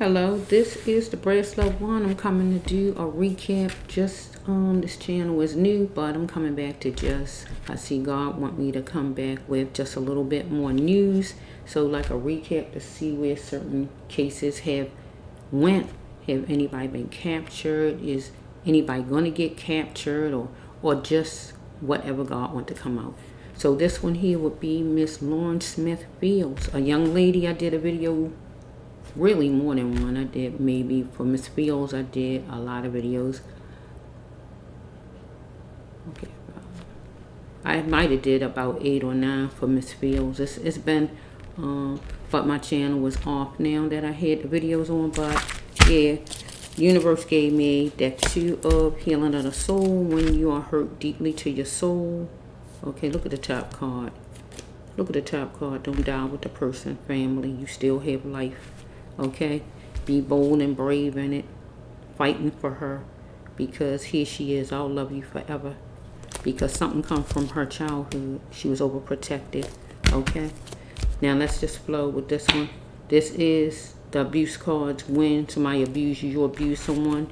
Hello, this is Debraas Love 1. I'm coming to do a recap. This channel is new, but I'm coming back to I see God want me to come back with just a little bit more news. So like a recap to see where certain cases have went. Have anybody been captured? Is anybody going to get captured? Or just whatever God want to come out. So this one here would be Miss Lauren Smith Fields, a young lady. I did a video, really more than one. I did maybe for Miss Fields. I did a lot of videos. Okay, I might have did about 8 or 9 for Miss Fields. It's been, but my channel was off now that I had the videos on. But yeah, universe gave me that 2 of healing of the soul when you are hurt deeply to your soul. Okay, look at the top card. Look at the top card. Don't die with the person, family. You still have life. Okay, be bold and brave in it, fighting for her, because here she is. I'll love you forever, because something come from her childhood. She was overprotected. Okay, now let's just flow with this one. This is the abuse cards. When somebody abuses you, you abuse someone,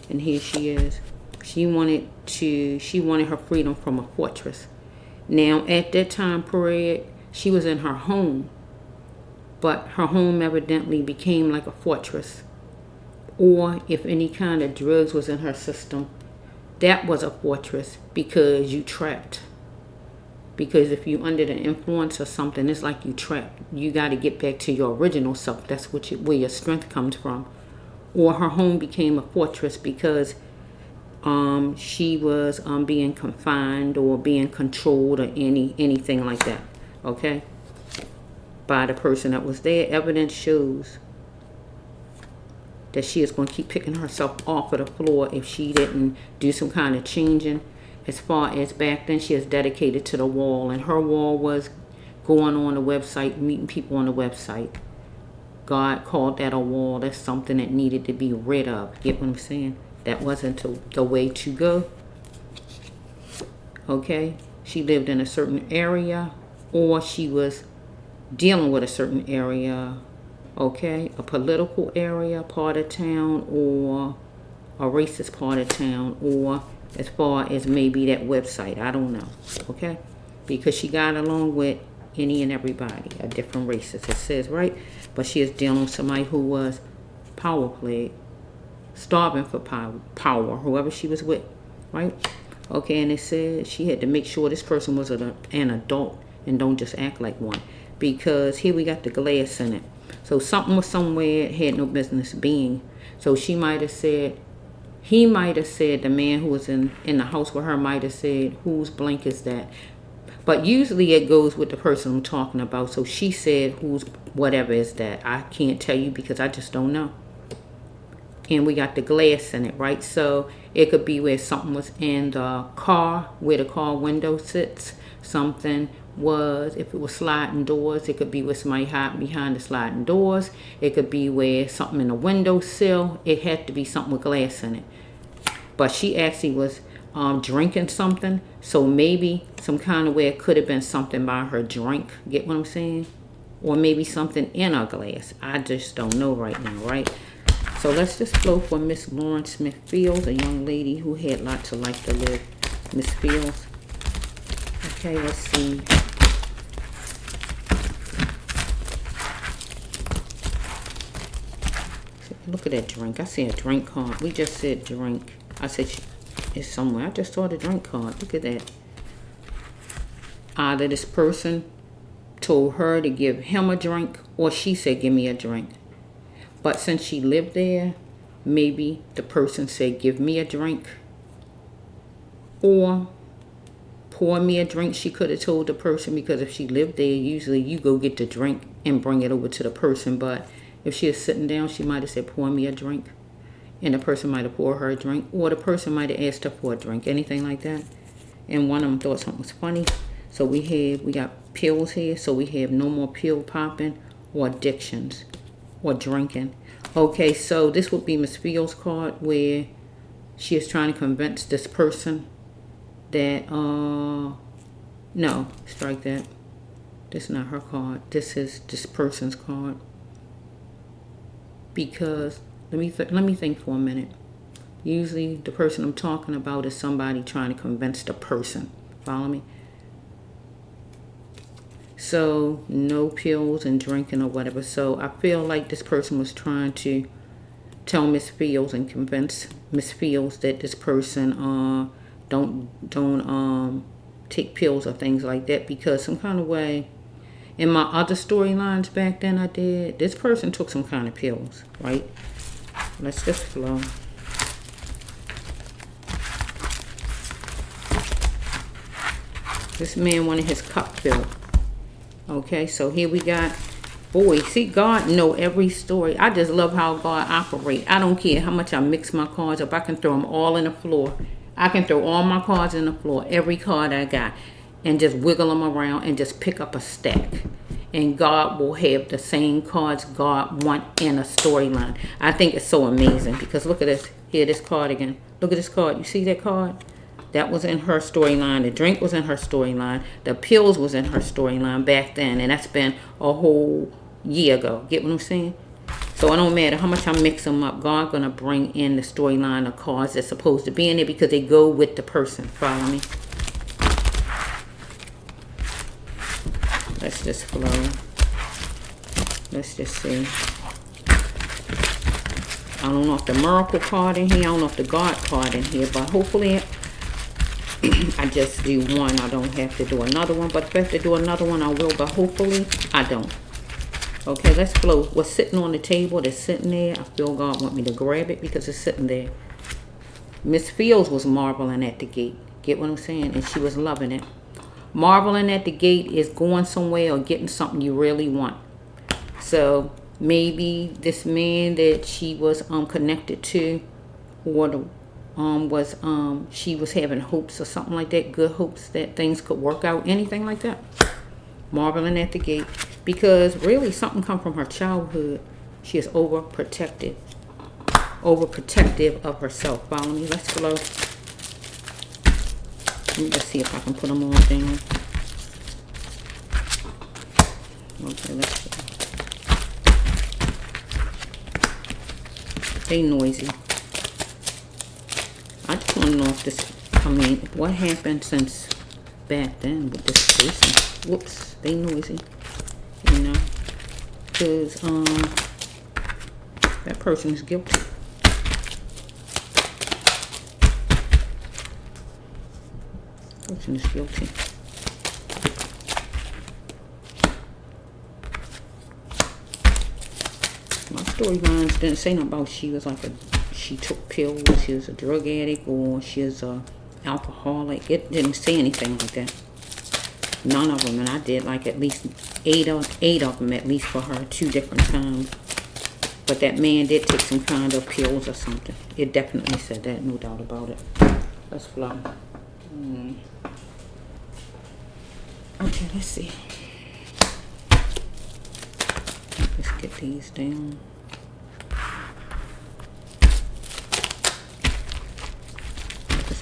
and here she is. She wanted her freedom from a fortress. Now at that time period, she was in her home, but her home evidently became like a fortress. Or if any kind of drugs was in her system, that was a fortress, because you trapped. Because if you under the influence or something, it's like you trapped. You got to get back to your original self. That's where your strength comes from. Or her home became a fortress because she was being confined or being controlled or anything like that. Okay, by the person that was there. Evidence shows that she is going to keep picking herself off of the floor if she didn't do some kind of changing. As far as back then, she is dedicated to the wall, and her wall was going on the website, meeting people on the website. God called that a wall. That's something that needed to be rid of. Get what I'm saying? That wasn't the way to go. Okay, she lived in a certain area, or she was dealing with a certain area. Okay, a political area, part of town, or a racist part of town, or as far as maybe that website. I don't know. Okay, because she got along with any and everybody, a different races. It says, right? But she is dealing with somebody who was power plagued, starving for power, whoever she was with, right? Okay, and it says she had to make sure this person was an adult and don't just act like one, because here we got the glass in it. So something was somewhere it had no business being. So she might have said, he might have said, the man who was in the house with her might have said, whose blank is that? But usually it goes with the person I'm talking about. So she said, whose whatever is that? I can't tell you because I just don't know. And we got the glass in it, right? So it could be where something was in the car, where the car window sits. Something was, if it was sliding doors, it could be where somebody hid behind the sliding doors. It could be where something in the windowsill. It had to be something with glass in it. But she actually was drinking something. So maybe some kind of way it could have been something by her drink. Get what I'm saying? Or maybe something in her glass. I just don't know right now, right? So let's just flow for Miss Lauren Smith Fields, a young lady who had lots of life to live. Miss Fields. Okay, let's see. Look at that drink. I see a drink card. We just said drink. I said it's somewhere. I just saw the drink card. Look at that. Either this person told her to give him a drink, or she said, give me a drink. But since she lived there, maybe the person said, give me a drink, or pour me a drink. She could have told the person, because if she lived there, usually you go get the drink and bring it over to the person. But if she is sitting down, she might have said, pour me a drink. And the person might have poured her a drink, or the person might have asked her for a drink, anything like that. And one of them thought something was funny. So we got pills here. So we have no more pill popping or addictions or drinking. Okay, so this would be Miss Fields' card, where she is trying to convince this person that, no, strike that. This is not her card. This is this person's card. because let me think for a minute. Usually the person I'm talking about is somebody trying to convince the person. Follow me? So no pills and drinking or whatever. So I feel like this person was trying to tell Miss Fields and convince Miss Fields that this person don't take pills or things like that, because some kind of way in my other storylines back then I did, this person took some kind of pills, right? Let's just flow. This man wanted his cup filled. Okay, so here we got, boy, see, God know every story. I just love how God operates. I don't care how much I mix my cards up. I can throw them all in the floor. I can throw all my cards in the floor, every card I got, and just wiggle them around and just pick up a stack. And God will have the same cards God want in a storyline. I think it's so amazing, because look at this. Here, this card again. Look at this card. You see that card? That was in her storyline. The drink was in her storyline. The pills was in her storyline back then. And that's been a whole year ago. Get what I'm saying? So it don't matter how much I mix them up. God going to bring in the storyline of cards that's supposed to be in there, because they go with the person. Follow me? Let's just flow. Let's just see. I don't know if the miracle card in here. I don't know if the God card in here. But hopefully I just do one. I don't have to do another one. But if I have to do another one, I will. But hopefully I don't. Okay, let's flow. What's sitting on the table that's sitting there, I feel God want me to grab it because it's sitting there. Miss Fields was marveling at the gate. Get what I'm saying? And she was loving it. Marveling at the gate is going somewhere or getting something you really want. So maybe this man that she was connected to, or the she was having hopes or something like that, good hopes that things could work out, anything like that. Marveling at the gate, because really something come from her childhood. She is overprotective of herself. Follow me? Let's flow. Let me just see if I can put them all down. Okay, let's see. They noisy. I just want to know if this, I mean, what happened since back then with this person. Whoops, they noisy. You know, because that person is guilty. Person is guilty. My storylines didn't say nothing about she was like she took pills, she was a drug addict, or she was a alcoholic. It didn't say anything like that. None of them, and I did like at least eight of them at least for her 2 different times. But that man did take some kind of pills or something. It definitely said that, no doubt about it. Let's flow. Okay, let's see. Let's get these down.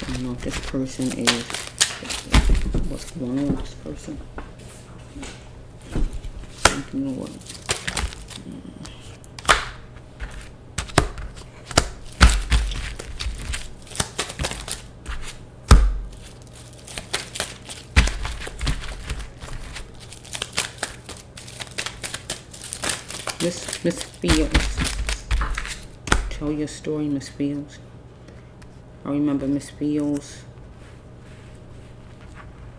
I don't know if this person is, what's going on with this person. Thank you, Lord. Miss Fields. Tell your story, Miss Fields. I remember Miss Fields.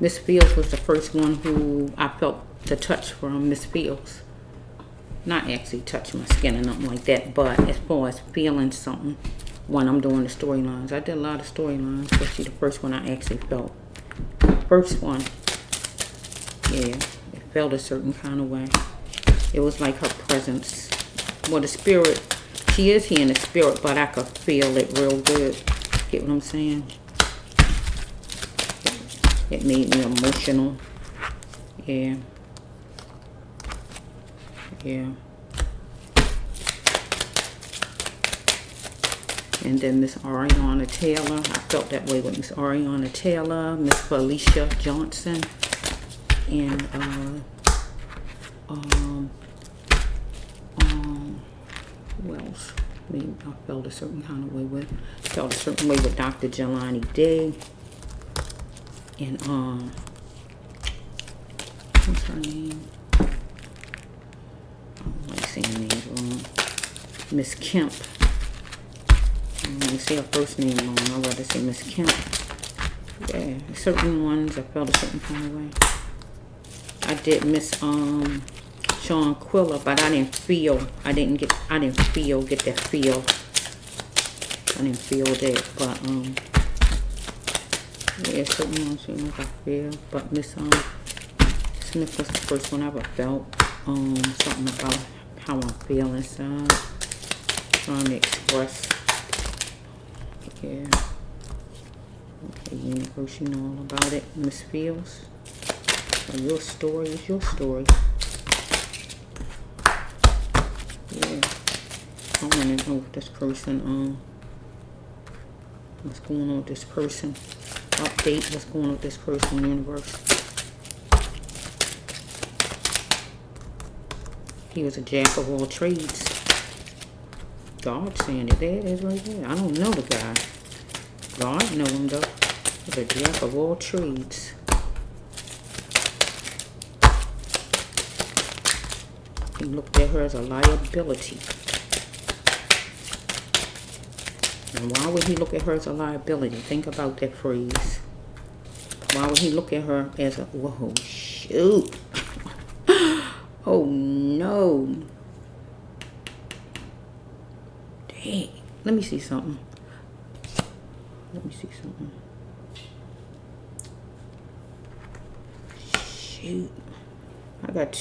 Miss Fields was the first one who I felt the touch from. Miss Fields. Not actually touch my skin or nothing like that, but as far as feeling something when I'm doing the storylines. I did a lot of storylines, but she's the first one I actually felt. First one. Yeah, it felt a certain kind of way. It was like her presence. Well, the spirit, she is here in the spirit, but I could feel it real good. Get what I'm saying? It made me emotional. Yeah. Yeah. And then Miss Ariana Taylor. I felt that way with Miss Ariana Taylor, Miss Felicia Johnson, and Who else? Maybe I felt a certain kind of way with. Felt a certain way with Dr. Jelani Day. And what's her name? I don't like saying names wrong. Miss Kemp. I don't want to say her first name wrong. I'd rather say Miss Kemp. Yeah, certain ones I felt a certain kind of way. I did miss Sean Quiller, but I didn't feel get that feel. I didn't feel that, but yeah, certain ones seem like I feel. But Miss Smith was the first one I ever felt. Something about how I'm feeling inside. Trying to express. Yeah. Okay, universe, you know all about it. Miss Fields. So your story is your story. Yeah. I want to know if this person, what's going on with this person. Update what's going on with this person, universe. He was a jack of all trades. God saying it. There it is right there. I don't know the guy. God know him though. He's a jack of all trades. He looked at her as a liability. And why would he look at her as a liability? Think about that phrase. Why would he look at her as a, whoa, shoot. Oh no. Dang. Let me see something. Let me see something. Shoot. I got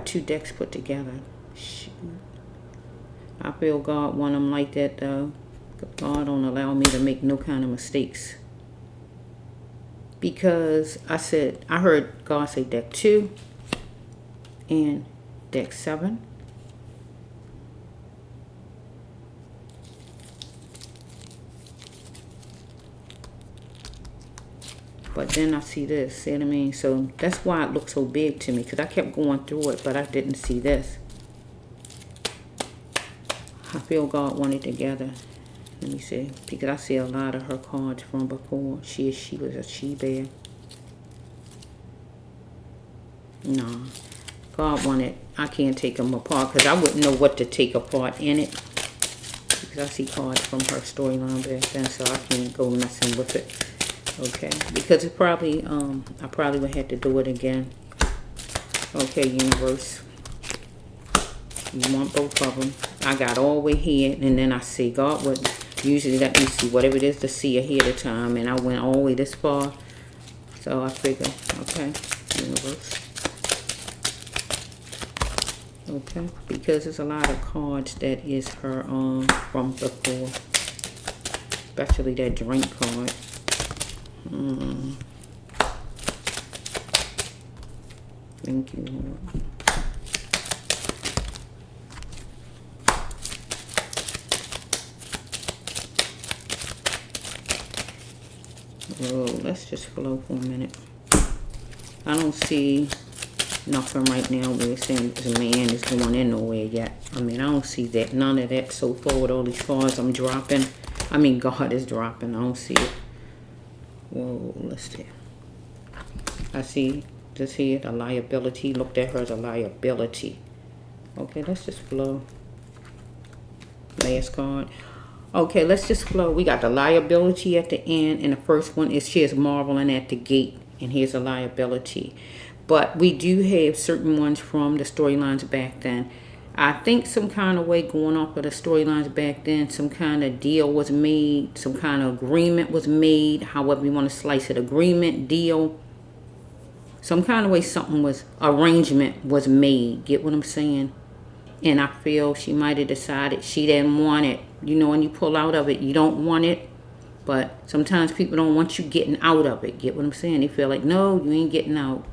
two decks put together. Shoot. I feel God want them like that though. God don't allow me to make no kind of mistakes. Because I heard God say deck 2 and deck 7. But then I see this, see what I mean? So that's why it looks so big to me, because I kept going through it, but I didn't see this. I feel God wanted together. Let me see, because I see a lot of her cards from before. She was a she-bear. No, God wanted, I can't take them apart, because I wouldn't know what to take apart in it. Because I see cards from her storyline back then, so I can't go messing with it. Okay, because it probably, I probably would have to do it again. Okay, universe. You want both of them. I got all the way here, and then I see God would usually let me see whatever it is to see ahead of time, and I went all the way this far. So I figured, okay, universe. Okay, because there's a lot of cards that is her from before, especially that drink card. Thank you, Lord. Oh, let's just flow for a minute. I don't see nothing right now where it's saying this man is going in nowhere yet. I mean, I don't see that. None of that so far with all these cards I'm dropping. I mean, God is dropping. I don't see it. Whoa, let's see. I see this here, the liability. Looked at her as a liability. Okay, let's just flow. Last card. Okay, let's just flow. We got the liability at the end, and the first one is she is marveling at the gate, and here's a liability. But we do have certain ones from the storylines back then. I think some kind of way going off of the storylines back then, some kind of deal was made, some kind of agreement was made, however you want to slice it, agreement, deal. Some kind of way something was, arrangement was made. Get what I'm saying? And I feel she might have decided she didn't want it. You know, when you pull out of it, you don't want it. But sometimes people don't want you getting out of it. Get what I'm saying? They feel like, no, you ain't getting out.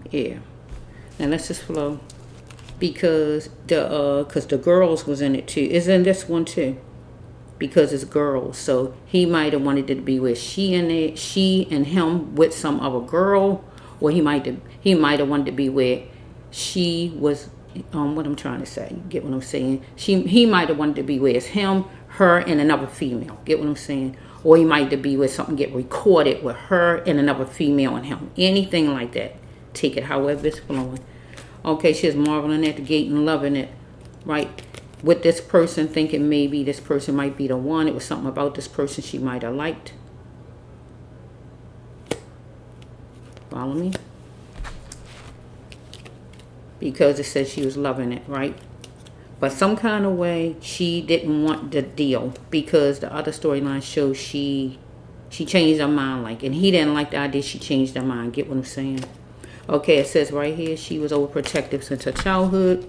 Yeah. Now let's just flow. Because the girls was in it too. It's in this one too. Because it's girls. So he might have wanted it to be with she and him with some other girl. or he might have wanted to be where she was. What I'm trying to say, you get what I'm saying? He might have wanted to be where it's him, her, and another female. Get what I'm saying? Or he might have be where something get recorded with her and another female and him. Anything like that. Take it however it's flowing. Okay, she's marveling at the gate and loving it, right? With this person, thinking maybe this person might be the one. It was something about this person she might have liked. Follow me? Because it says she was loving it, right? But some kind of way she didn't want the deal, because the other storyline shows she changed her mind, like, and he didn't like the idea she changed her mind. Get what I'm saying? Okay, it says right here she was overprotective since her childhood.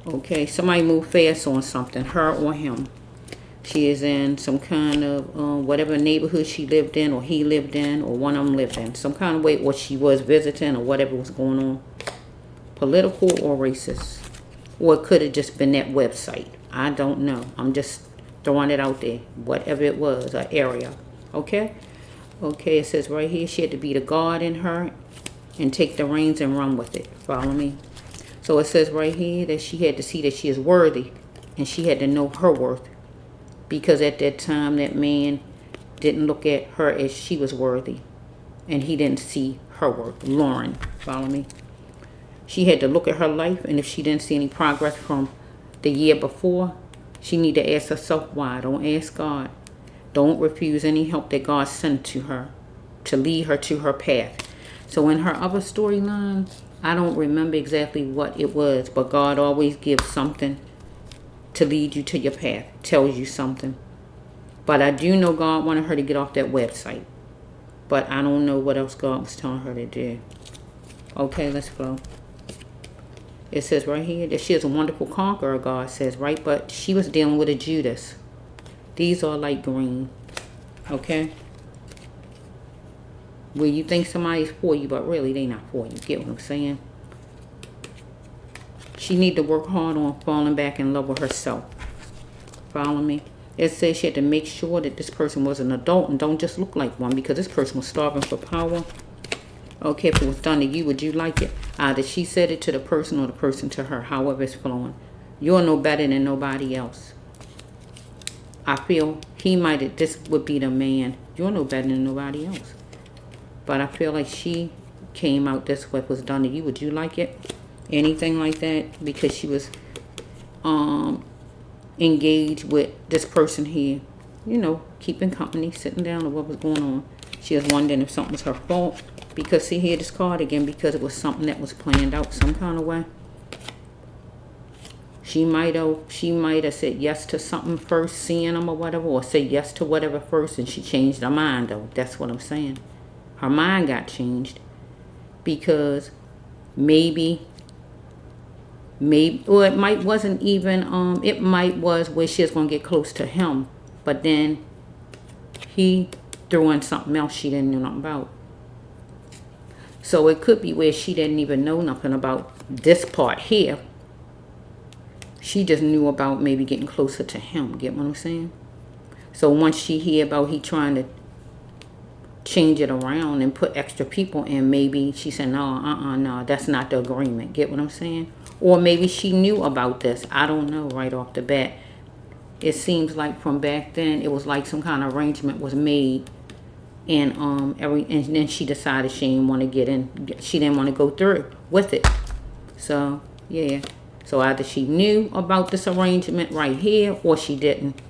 Okay, somebody moved fast on something, her or him. She is in some kind of whatever neighborhood she lived in, or he lived in, or one of them lived in. Some kind of way, or she was visiting, or whatever was going on. Political or racist. Or it could have just been that website. I don't know. I'm just throwing it out there. Whatever it was, an area. Okay? Okay, it says right here she had to be the God in her and take the reins and run with it. Follow me? So it says right here that she had to see that she is worthy, and she had to know her worth. Because at that time, that man didn't look at her as she was worthy, and he didn't see her worth. Lauren, follow me? She had to look at her life, and if she didn't see any progress from the year before, she need to ask herself why. Don't ask God. Don't refuse any help that God sent to her to lead her to her path. So in her other storyline, I don't remember exactly what it was, but God always gives something to lead you to your path, tells you something. But I do know God wanted her to get off that website. But I don't know what else God was telling her to do. Okay, let's flow. It says right here that she is a wonderful conqueror, God says, right? But she was dealing with a Judas. These are light green. Okay? Where you think somebody's for you, but really they not for you. Get what I'm saying? She need to work hard on falling back in love with herself. Follow me? It says she had to make sure that this person was an adult and don't just look like one, because this person was starving for power. Okay, if it was done to you, would you like it? Either she said it to the person or the person to her, however it's flowing. You're no better than nobody else. I feel this would be the man. You're no better than nobody else. But I feel like she came out this way, was done to you. Would you like it? Anything like that? Because she was engaged with this person here. You know, keeping company, sitting down, or what was going on. She was wondering if something was her fault. Because see here, this card again, because it was something that was planned out some kind of way. She might have said yes to something first, seeing them or whatever, or said yes to whatever first, and she changed her mind though. That's what I'm saying. Her mind got changed because maybe, or it might wasn't even, it might was where she was going to get close to him, but then he threw in something else she didn't know nothing about. So it could be where she didn't even know nothing about this part here. She just knew about maybe getting closer to him. Get what I'm saying? So once she hear about he trying to change it around and put extra people in, maybe she said, no, that's not the agreement. Get what I'm saying? Or maybe she knew about this. I don't know right off the bat. It seems like from back then, it was like some kind of arrangement was made. And and then she decided she didn't want to get in. She didn't want to go through with it. So, yeah. So either she knew about this arrangement right here, or she didn't.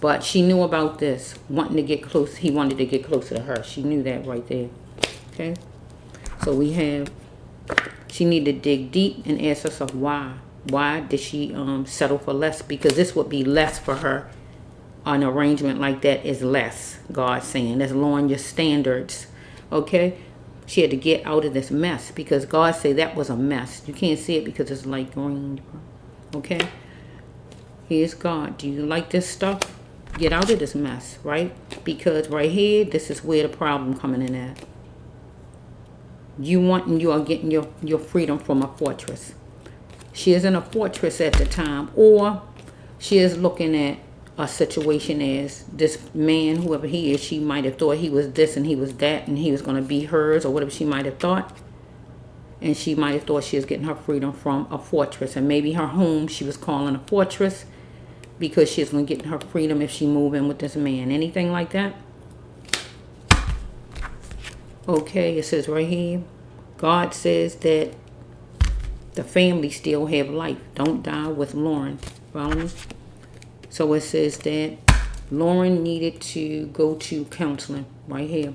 But she knew about this, wanting to get close. He wanted to get closer to her. She knew that right there. Okay? So we have, she needed to dig deep and ask herself why. Why did she settle for less? Because this would be less for her. An arrangement like that is less, God's saying. That's lowering your standards. Okay? She had to get out of this mess because God said that was a mess. You can't see it because it's light green. Okay? Here's God. Do you like this stuff? Get out of this mess, right? Because right here, this is where the problem coming in at. You are getting your freedom from a fortress. She is in a fortress at the time, or she is looking at a situation as this man, whoever he is, she might have thought he was this and he was that and he was going to be hers or whatever she might have thought. And she might have thought she was getting her freedom from a fortress. And maybe her home she was calling a fortress because she's going to get her freedom if she move in with this man. Anything like that? Okay, it says right here, God says that the family still have life. Don't die with Lauren. Follow me? So it says that Lauren needed to go to counseling right here.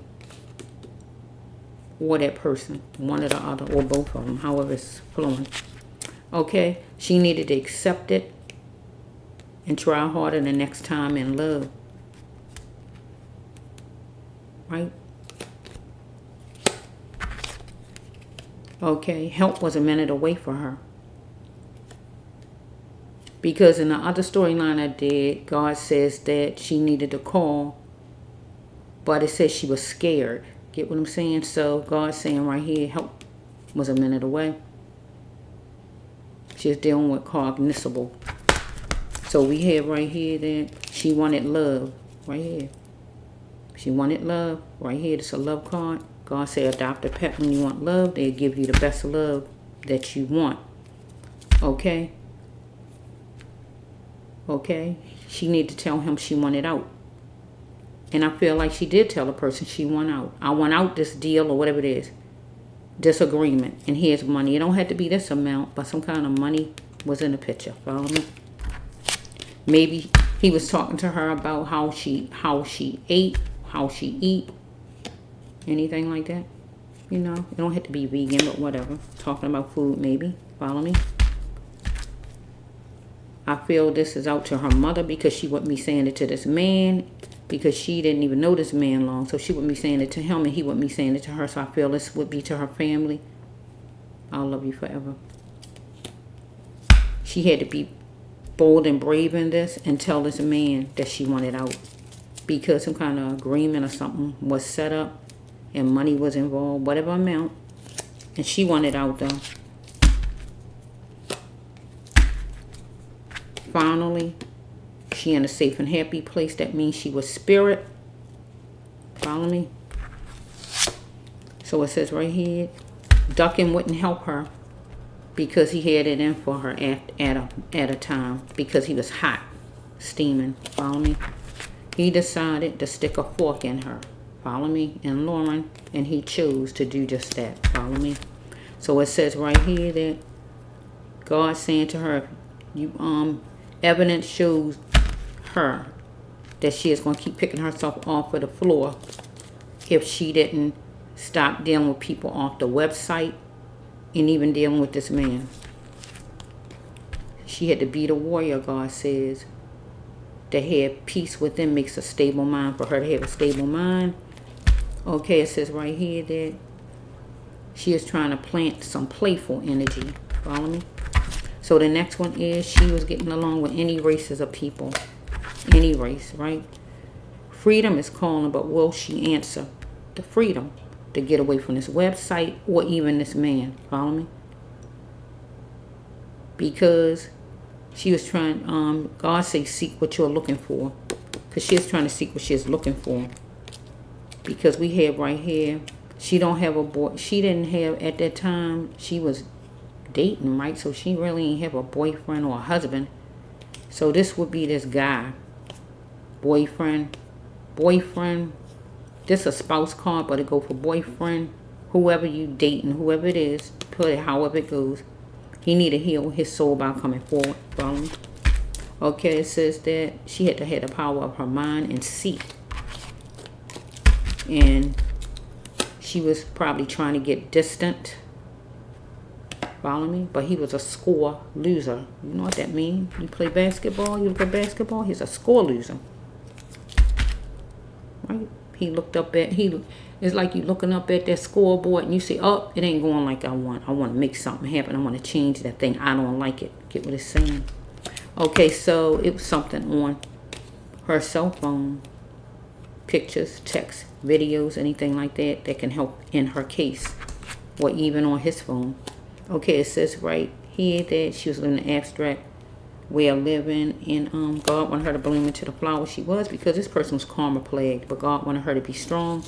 Or that person, one or the other, or both of them, however it's flowing. Okay, she needed to accept it and try harder the next time in love. Right? Okay, help was a minute away for her. Because in the other storyline I did, God says that she needed to call, but it says she was scared. Get what I'm saying? So God's saying right here, help was a minute away. She's dealing with cognizable. So we have right here that she wanted love. Right here. She wanted love. Right here, it's a love card. God said adopt a pet when you want love. They'll give you the best love that you want. Okay? Okay? She needed to tell him she wanted out. And I feel like she did tell the person she want out. I want out this deal or whatever it is. Disagreement. And here's money. It don't have to be this amount, but some kind of money was in the picture. Follow me? Maybe he was talking to her about how she ate, how she eat. Anything like that. You know, it don't have to be vegan, but whatever. Talking about food maybe. Follow me? I feel this is out to her mother because she wouldn't be saying it to this man. Because she didn't even know this man long. So she wouldn't be saying it to him and he wouldn't be saying it to her. So I feel this would be to her family. I'll love you forever. She had to be bold and brave in this and tell this man that she wanted out. Because some kind of agreement or something was set up and money was involved. Whatever amount. And she wanted out though. Finally. She in a safe and happy place. That means she was spirit. Follow me? So it says right here, ducking wouldn't help her because he had it in for her at a time because he was hot, steaming. Follow me? He decided to stick a fork in her. Follow me? And Lauren, and he chose to do just that. Follow me? So it says right here that God's saying to her, evidence shows her that she is going to keep picking herself off of the floor if she didn't stop dealing with people off the website and even dealing with this man. She had to be the warrior, God says. To have peace within makes a stable mind. For her to have a stable mind. Okay, it says right here that she is trying to plant some playful energy. Follow me? So the next one is she was getting along with any races of people. Any race, right? Freedom is calling, but will she answer the freedom to get away from this website or even this man? Follow me? Because she was trying, God says seek what you're looking for. Because she is trying to seek what she is looking for. Because we have right here, she don't have a boy. She didn't have, at that time, she was dating, right? So she really didn't have a boyfriend or a husband. So this would be this guy. Boyfriend. This a spouse card, but it go for boyfriend. Whoever you dating, whoever it is, put it however it goes. He need to heal his soul by coming forward. Follow me? Okay, it says that she had to have the power of her mind and seek. And she was probably trying to get distant. Follow me? But he was a score loser. You know what that means? You play basketball, he's a score loser. Right? He looked up at, it's like you looking up at that scoreboard and you say, oh, it ain't going like I want. I want to make something happen. I want to change that thing. I don't like it. Get what it's saying? Okay, so it was something on her cell phone. Pictures, text, videos, anything like that that can help in her case. Or even on his phone. Okay, it says right here that she was in the abstract way of living, and God wanted her to bloom into the flower she was, because this person was karma plagued, but God wanted her to be strong.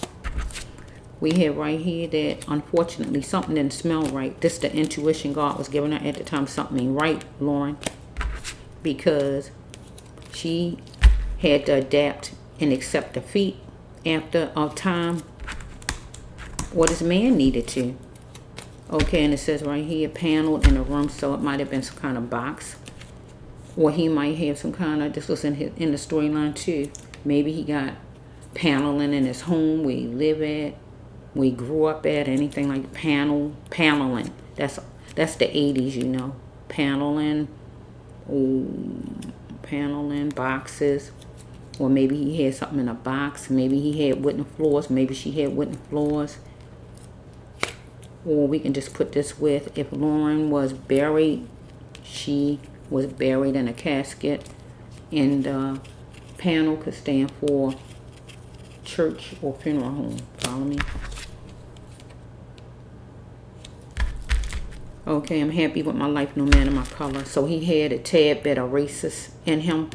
We have right here that unfortunately something didn't smell right. This is the intuition God was giving her at the time. Something ain't right, Lauren, because she had to adapt and accept defeat after a time, or this man needed to. Okay, and it says right here, paneled in a room, so it might have been some kind of box, or he might have some kind of, this was in the storyline too, maybe he got paneling in his home where he live at, where he grew up at, anything like paneling. That's the 80s, you know, paneling, paneling boxes, or maybe he had something in a box, maybe he had wooden floors, maybe she had wooden floors. Or we can just put this with, if Lauren was buried, she was buried in a casket, and the panel could stand for church or funeral home. Follow me? Okay, I'm happy with my life no matter my color. So he had a tad bit of racist in him,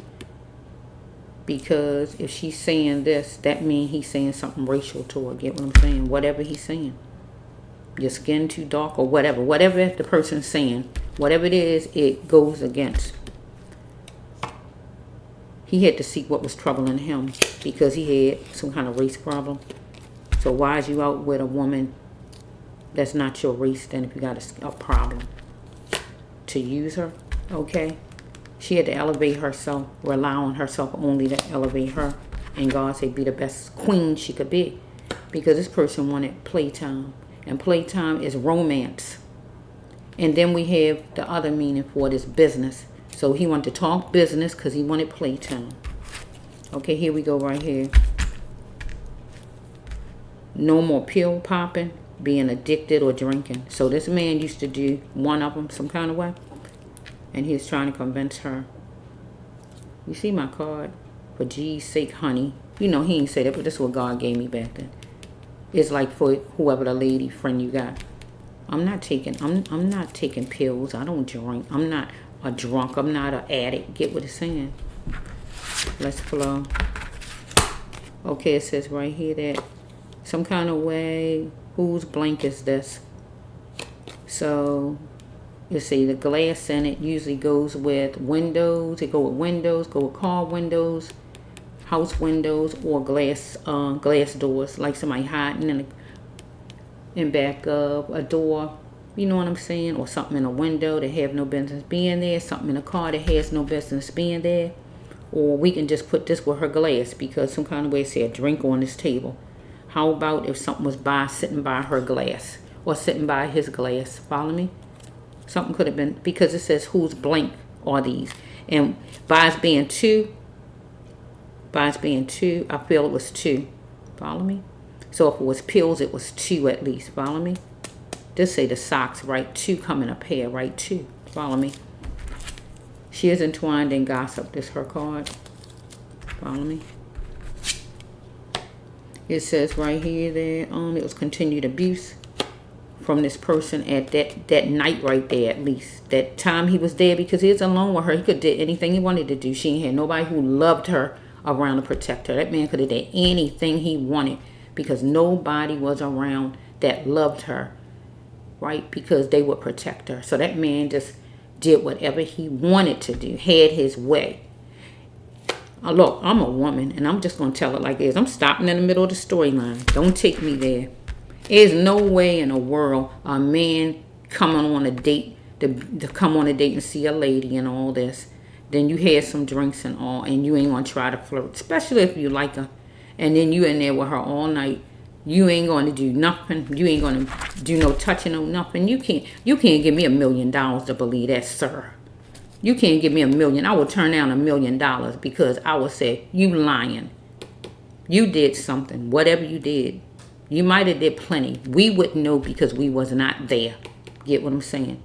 because if she's saying this, that means he's saying something racial to her. Get what I'm saying? Whatever he's saying. Your skin too dark or whatever. Whatever the person's saying. Whatever it is, it goes against. He had to see what was troubling him, because he had some kind of race problem. So why is you out with a woman that's not your race then, if you got a problem? To use her? Okay. She had to elevate herself, rely on herself only to elevate her. And God said be the best queen she could be. Because this person wanted playtime. And playtime is romance. And then we have the other meaning for it is business. So he wanted to talk business because he wanted playtime. Okay, here we go right here. No more pill popping, being addicted or drinking. So this man used to do one of them some kind of way. And he was trying to convince her. You see my card? For G's sake, honey. You know, he ain't say that, but this is what God gave me back then. It's like for whoever the lady friend you got. I'm not taking pills. I don't drink. I'm not a drunk. I'm not an addict. Get what it's saying. Let's flow. Okay, it says right here that some kind of way, whose blank is this? So you see the glass in it usually goes with windows. It go with windows, go with car windows, house windows, or glass doors, like somebody hiding in back of a door, you know what I'm saying, or something in a window that have no business being there, something in a car that has no business being there. Or we can just put this with her glass, because some kind of way say a drink on this table. How about if something was sitting by her glass, or sitting by his glass? Follow me? Something could have been, because it says whose blank are these, and by its being two, I feel it was two. Follow me? So if it was pills, it was two at least. Follow me? Just say the socks, right? Two come in a pair, right? Two. Follow me? She is entwined in gossip. This her card. Follow me? It says right here that it was continued abuse from this person at that night right there, at least. That time he was there, because he was alone with her. He could do anything he wanted to do. She ain't had nobody who loved her around to protect her. That man could have done anything he wanted, because nobody was around that loved her, right? Because they would protect her. So that man just did whatever he wanted to do, had his way. Look, I'm a woman, and I'm just going to tell it like it is. I'm stopping in the middle of the storyline. Don't take me there. There's no way in the world a man coming on a date, to come on a date and see a lady and all this, then you had some drinks and all, and you ain't going to try to flirt, especially if you like her, and then you in there with her all night. You ain't going to do nothing. You ain't going to do no touching or nothing. You can't give me $1 million to believe that, sir. You can't give me $1 million. I will turn down $1 million, because I will say, you lying. You did something, whatever you did. You might have did plenty. We wouldn't know, because we was not there. Get what I'm saying?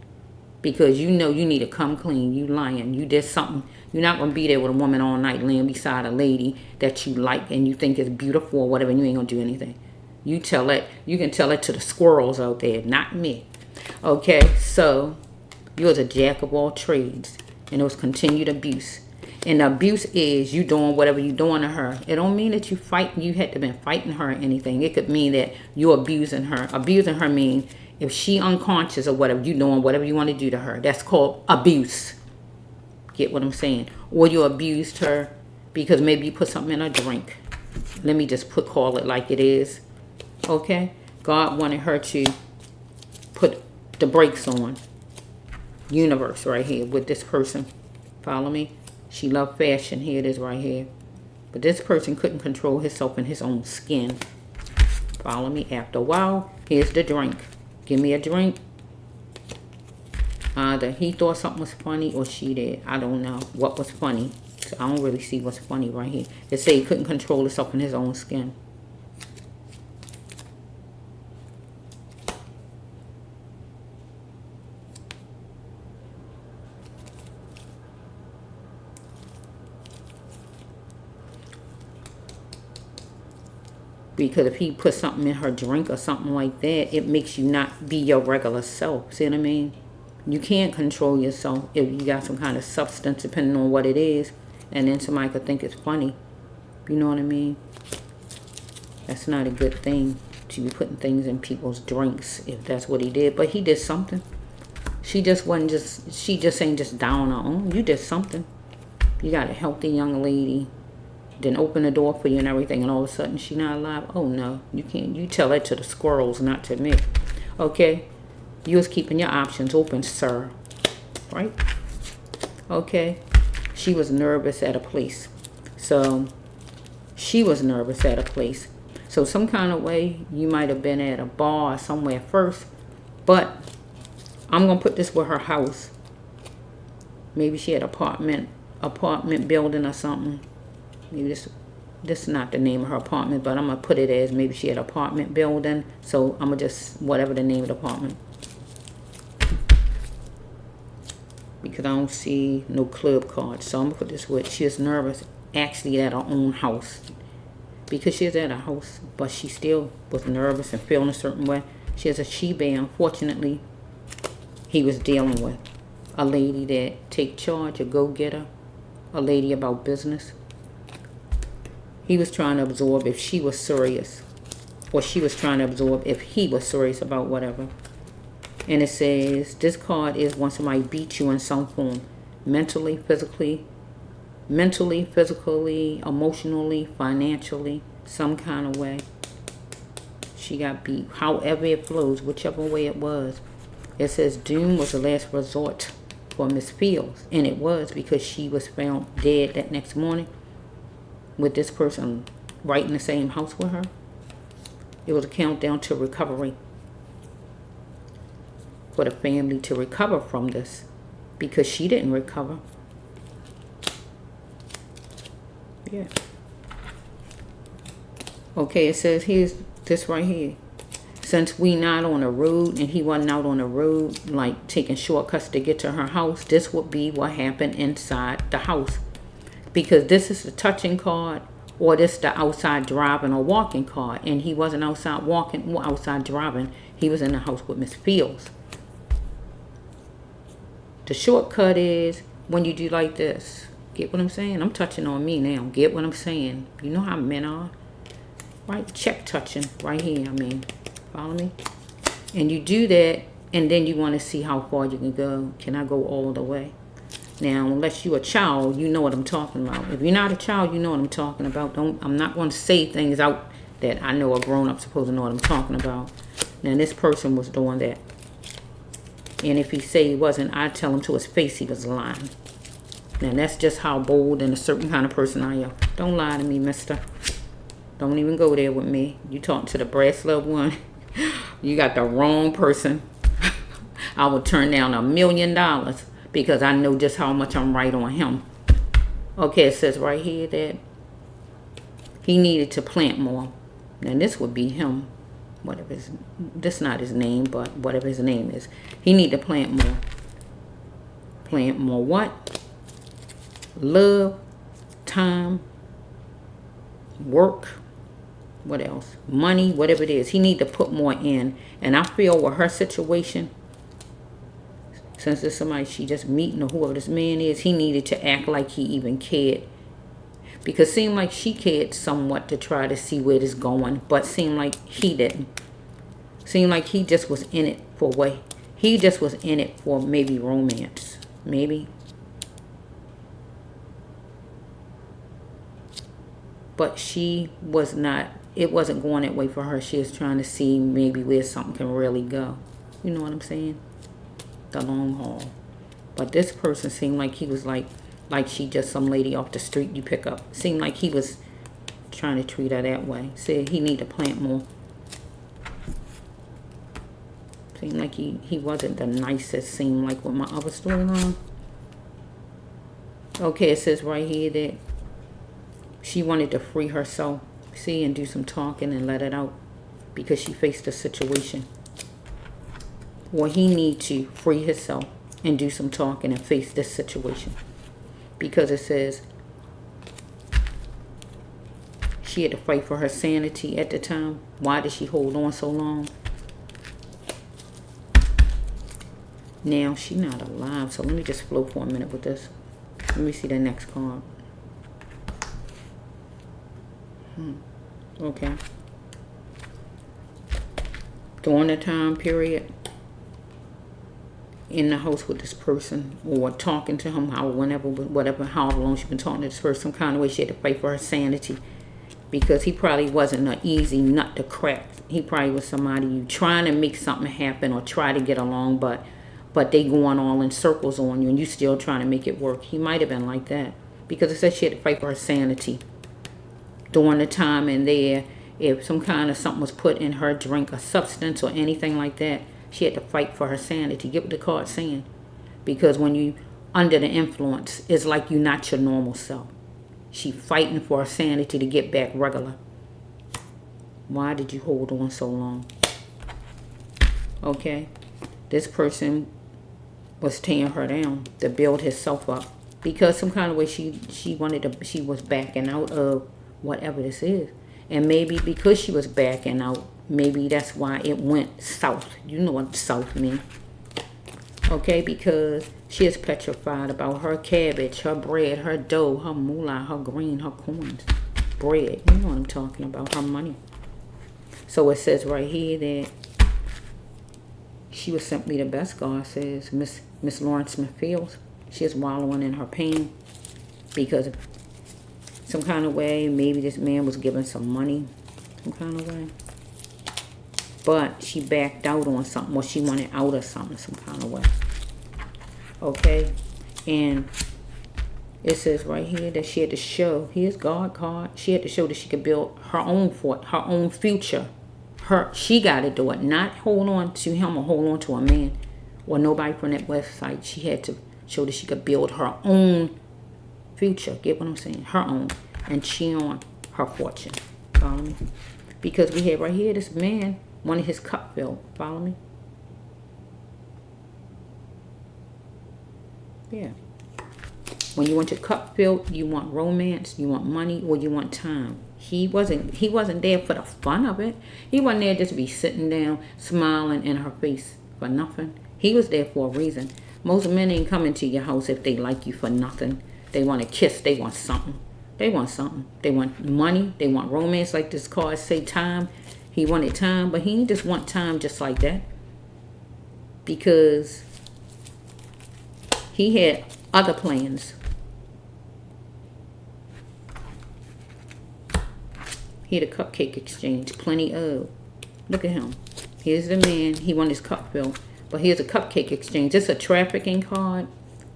Because you know you need to come clean. You lying. You did something. You're not going to be there with a woman all night laying beside a lady that you like and you think is beautiful or whatever, and you ain't going to do anything. You can tell it to the squirrels out there, not me. Okay, so you was a jack of all trades. And it was continued abuse. And the abuse is you doing whatever you doing to her. It don't mean that you had to been fighting her or anything. It could mean that you abusing her. Abusing her mean if she unconscious or whatever, you doing whatever you want to do to her. That's called abuse. Get what I'm saying? Or you abused her because maybe you put something in her drink. Let me just call it like it is. Okay? God wanted her to put the brakes on. Universe right here with this person. Follow me? She loved fashion. Here it is right here. But this person couldn't control himself in his own skin. Follow me? After a while, here's the drink. Give me a drink. Either he thought something was funny or she did. I don't know what was funny. So I don't really see what's funny right here. It say he couldn't control himself in his own skin. Because if he put something in her drink or something like that, it makes you not be your regular self. See what I mean? You can't control yourself if you got some kind of substance, depending on what it is. And then somebody could think it's funny. You know what I mean? That's not a good thing to be putting things in people's drinks if that's what he did. But he did something. She just ain't just down on her own. You did something. You got a healthy young lady. Then open the door for you and everything, and all of a sudden she not alive. Oh no, you can't. You tell that to the squirrels, not to me. Okay, you was keeping your options open, sir. Right? Okay. She was nervous at a place, so she was nervous at a place. So some kind of way you might have been at a bar or somewhere first, but I'm gonna put this with her house. Maybe she had apartment building or something. Maybe this is not the name of her apartment, but I'm going to put it as maybe she had an apartment building. So I'm going to just, whatever the name of the apartment. Because I don't see no club cards. So I'm going to put this with, she is nervous actually at her own house. Because she is at her house, but she still was nervous and feeling a certain way. She has a she-bear. Unfortunately, he was dealing with a lady that take charge, a go-getter, a lady about business. He was trying to absorb if she was serious. Or she was trying to absorb if he was serious about whatever. And it says, this card is when somebody beats you in some form. Mentally, physically, emotionally, financially, some kind of way. She got beat. However it flows, whichever way it was. It says doom was the last resort for Miss Fields. And it was because she was found dead that next morning. With this person right in the same house with her. It was a countdown to recovery. For the family to recover from this. Because she didn't recover. Yeah. Okay, it says here's this right here. Since we not on the road and he wasn't out on the road, like taking shortcuts to get to her house, this would be what happened inside the house. Because this is the touching card, or this the outside driving or walking card. And he wasn't outside walking or outside driving. He was in the house with Miss Fields. The shortcut is when you do like this. Get what I'm saying? I'm touching on me now. Get what I'm saying? You know how men are. Right? Check touching right here. I mean, follow me? And you do that, and then you want to see how far you can go. Can I go all the way? Now, unless you're a child, you know what I'm talking about. If you're not a child, you know what I'm talking about. I'm not going to say things out that I know a grown-up supposed to know what I'm talking about. Now, this person was doing that. And if he say he wasn't, I'd tell him to his face he was lying. Now, that's just how bold and a certain kind of person I am. Don't lie to me, mister. Don't even go there with me. You talking to the brass love one. You got the wrong person. I would turn down $1 million. Because I know just how much I'm right on him. Okay, it says right here that he needed to plant more. Now this would be him. Whatever his, this not his name, but whatever his name is. He need to plant more. Plant more what? Love, time, work, what else? Money, whatever it is. He need to put more in. And I feel with her situation, Since there's somebody she just meeting or whoever this man is, he needed to act like he even cared. Because it seemed like she cared somewhat to try to see where this going, but seemed like he didn't. Seemed like he just was in it for what he just was in it for, maybe romance. Maybe. But she was not, it wasn't going that way for her. She was trying to see maybe where something can really go. You know what I'm saying? The long haul. But this person seemed like he was like she just some lady off the street you pick up. Seemed like he was trying to treat her that way. Said he need to plant more. Seemed like he wasn't the nicest, seemed like with my other storyline. Okay, it says right here that she wanted to free herself, see, and do some talking and let it out because she faced a situation. Well, he need to free himself and do some talking and face this situation. Because it says she had to fight for her sanity at the time. Why did she hold on so long? Now she's not alive, so let me just flow for a minute with this. Let me see the next card. Okay. During the time period in the house with this person, or talking to him, however long she's been talking to this person, some kind of way she had to fight for her sanity, because he probably wasn't an easy nut to crack. He probably was somebody you trying to make something happen or try to get along, but they going all in circles on you and you still trying to make it work. He might have been like that, because it says she had to fight for her sanity during the time and there. If some kind of something was put in her drink, a substance or anything like that, she had to fight for her sanity. Get what the card's saying. Because when you under the influence, it's like you're not your normal self. She fighting for her sanity to get back regular. Why did you hold on so long? Okay. This person was tearing her down to build herself up. Because some kind of way she was backing out of whatever this is. And maybe because she was backing out, maybe that's why it went south. You know what south means. Okay, because she is petrified about her cabbage, her bread, her dough, her moolah, her green, her coins. Bread, you know what I'm talking about, her money. So it says right here that she was simply the best, God says. Miss Lawrence Smith feels she is wallowing in her pain because some kind of way, maybe this man was giving some money, some kind of way. But she backed out on something, or she wanted out of something, some kind of way. Okay? And it says right here that she had to show, here's God card, she had to show that she could build her own fort, her own future. She got to do it, not hold on to him or hold on to a man or nobody from that website. She had to show that she could build her own future. Get what I'm saying? Her own. And she on her fortune. Follow me? Because we have right here this man wanted his cup filled. Follow me? Yeah. When you want your cup filled, you want romance, you want money, or you want time. He wasn't there for the fun of it. He wasn't there just to be sitting down, smiling in her face for nothing. He was there for a reason. Most men ain't coming to your house if they like you for nothing. They want to kiss. They want something. They want something. They want money. They want romance, like this card say time. He wanted time, but he didn't just want time just like that. Because he had other plans. He had a cupcake exchange. Plenty of. Look at him. Here's the man. He wanted his cup filled. But here's a cupcake exchange. It's a trafficking card.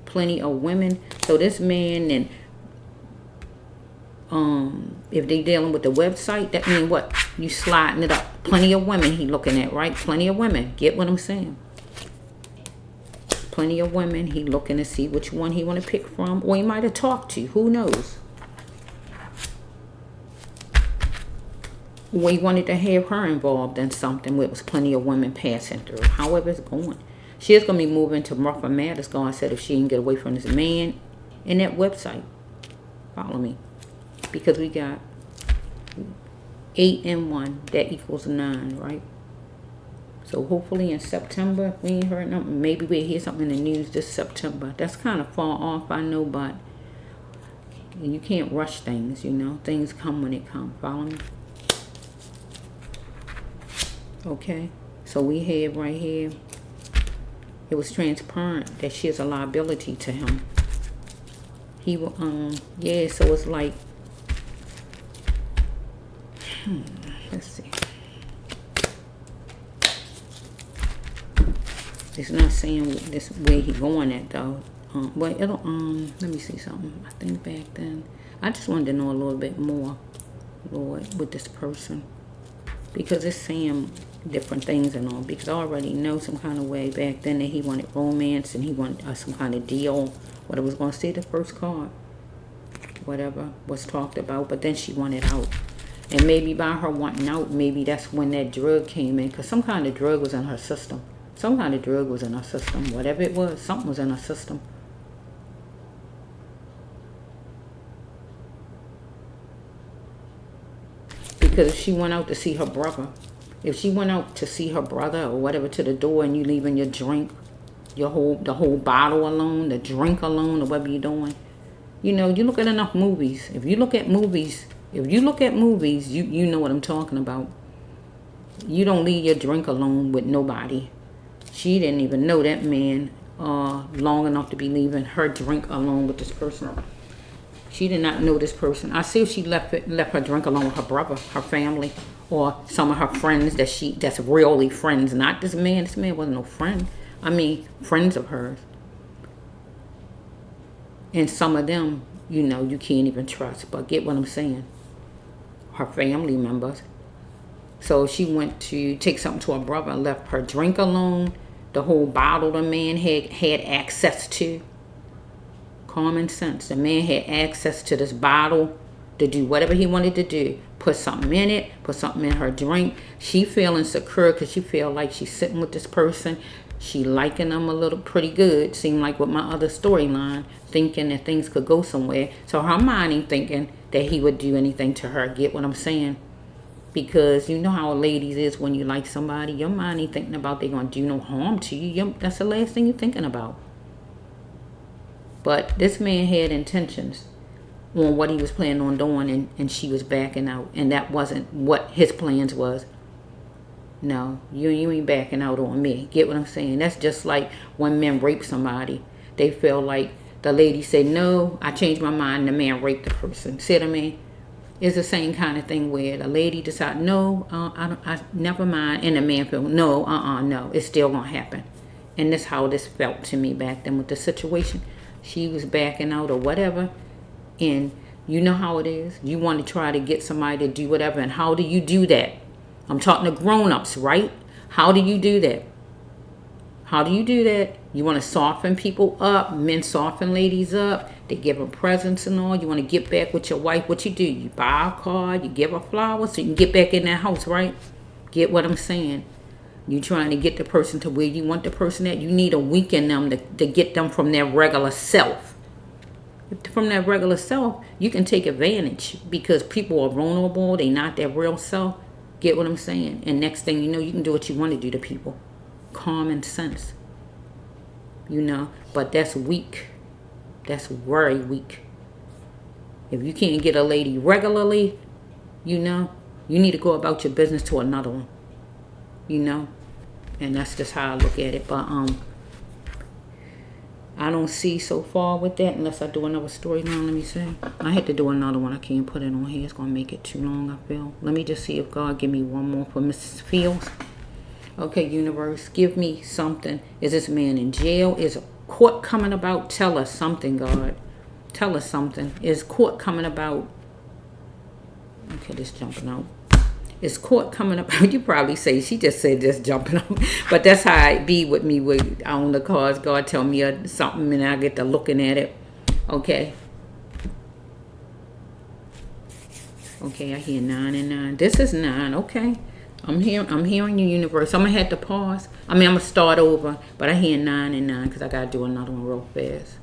Plenty of women. So this man, and if they dealing with the website, that means what? You sliding it up. Plenty of women he looking at, right? Plenty of women. Get what I'm saying? Plenty of women. He looking to see which one he want to pick from. Or he might have talked to. Who knows? Or he wanted to have her involved in something where it was plenty of women passing through. However it's going. She is going to be moving to rougher matters, God said, if she can get away from this man and that website. Follow me. Because we got 8 and 1. That equals 9, right? So hopefully in September, we ain't heard nothing. Maybe we'll hear something in the news this September. That's kind of far off, I know, but you can't rush things, you know. Things come when it comes. Follow me? Okay. So we have right here, it was transparent that she is a liability to him. He will, yeah, so it's like, let's see. It's not saying this where he going at though. But it'll, let me see something. I think back then, I just wanted to know a little bit more, Lord, with this person. Because it's saying different things and all. Because I already know some kind of way back then that he wanted romance and he wanted some kind of deal. What I was going to say, the first card. Whatever was talked about. But then she wanted out. And maybe by her wanting out, maybe that's when that drug came in. Because some kind of drug was in her system. Some kind of drug was in her system. Whatever it was, something was in her system. Because if she went out to see her brother, if she went out to see her brother or whatever to the door and you leaving your drink, the whole bottle alone, the drink alone, or whatever you're doing, you know, you look at enough movies. If you look at movies, you know what I'm talking about. You don't leave your drink alone with nobody. She didn't even know that man long enough to be leaving her drink alone with this person. She did not know this person. I see if she left her drink alone with her brother, her family, or some of her friends that's really friends. Not this man. This man wasn't no friend. I mean, friends of hers. And some of them, you know, you can't even trust. But get what I'm saying? Her family members. So she went to take something to her brother and left her drink alone. The whole bottle the man had access to. Common sense. The man had access to this bottle to do whatever he wanted to do. Put something in it. Put something in her drink. She feeling secure because she feel like she's sitting with this person. She liking them a little pretty good. Seemed like with my other storyline. Thinking that things could go somewhere. So her mind ain't thinking that he would do anything to her. Get what I'm saying? Because you know how ladies is when you like somebody. Your mind ain't thinking about they going to do no harm to you. That's the last thing you're thinking about. But this man had intentions on what he was planning on doing, and she was backing out. And that wasn't what his plans was. No, you ain't backing out on me. Get what I'm saying? That's just like when men rape somebody. They feel like the lady said, no, I changed my mind, and the man raped the person. See what I mean? It's the same kind of thing where the lady decides, no, I never mind. And the man feels, no, no, it's still going to happen. And that's how this felt to me back then with the situation. She was backing out or whatever. And you know how it is. You want to try to get somebody to do whatever. And how do you do that? I'm talking to grown-ups, right? How do you do that? How do you do that? You want to soften people up. Men soften ladies up. They give them presents and all. You want to get back with your wife. What you do? You buy a card. You give her flowers so you can get back in that house, right? Get what I'm saying? You trying to get the person to where you want the person at. You need to weaken them to get them from their regular self. From their regular self, you can take advantage because people are vulnerable. They not their real self. Get what I'm saying? And next thing you know, you can do what you want to do to people. Common sense. You know, but that's weak. That's very weak. If you can't get a lady regularly, you know, you need to go about your business to another one. You know, and that's just how I look at it. But I don't see so far with that unless I do another storyline. Let me see. I had to do another one. I can't put it on here. It's gonna make it too long, I feel. Let me just see if God give me one more for Mrs. Fields. Okay, universe, give me something. Is this man in jail? Is court coming about? Tell us something, God. Tell us something. Is court coming about? Okay, this jumping out. Is court coming up? You probably say, she just said just jumping up. But that's how it be with me with on the cards. God tell me something and I get to looking at it. Okay. Okay, I hear 9 and 9. This is 9. Okay. I'm hearing you, universe. I'm going to have to pause. I'm going to start over. But I hear 9 and 9 because I got to do another one real fast.